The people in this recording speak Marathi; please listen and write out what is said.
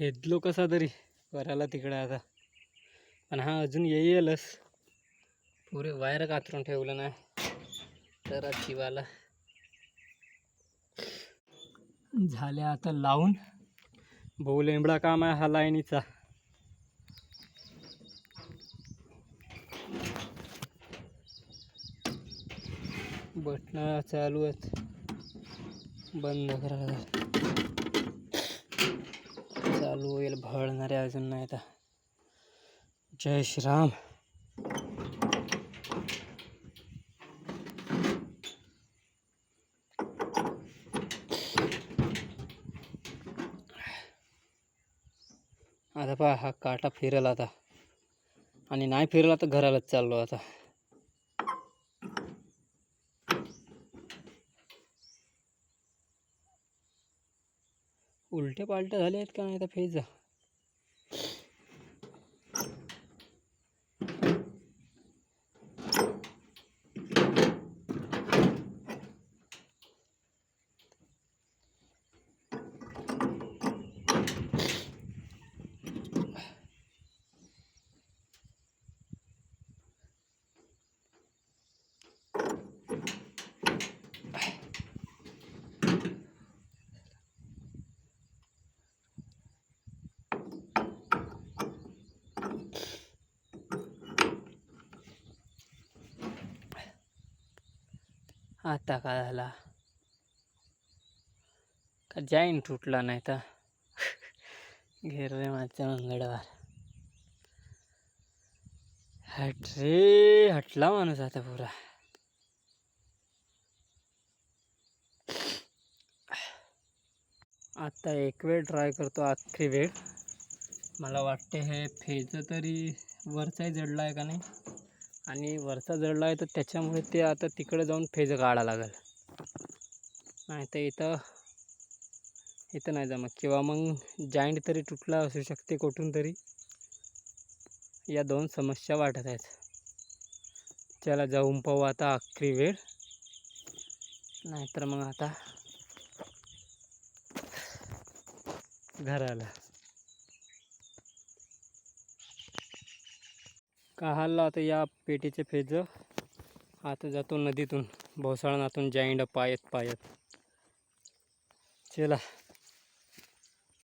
खेदलो कसा तरी वराला तिकडे आता, पण हा अजून येईलच. पुरे वायर कातरून ठेवलं नाही तर शिवाला झाले आता लावून. भाऊ लेंबडा काम आहे हा लाईनीचा. बटणं चालू आहेत, बंद करायला चालू होईल. भळणारे अजून नाही तर. जय श्रीराम. आता पहा हा काटा फिरला आता, आणि नाही फिरला तर घरालाच चाललो आता. उलटे पालटे झाले आहेत का नाही तर फेज. आता काय झाला का जॉईंट तुटला नाही तर घेर रे माझ्या मंगळवार. हट रे, हटला माणूस आता पुरा. आता एक वेळ ट्राय करतो, आखरी वेळ. मला वाटते हे फेज तरी वरचाही जडला आहे का नाही, आणि वरचा जडला आहे तर त्याच्यामुळे ते आता तिकडे जाऊन फेज काढा लागेल. नाही तर इथं नाही जमत. किंवा मग जॉईंट तरी तुटला असू शकते कुठून तरी. या दोन समस्या वाटत आहेत. चला जाऊन पाहू आता आखरी वेळ, नाहीतर मग आता घराला. काढला आता या पेटीचे फेज. आता जातो नदीतून, भोसाळनातून जॉईंट पायत. चला.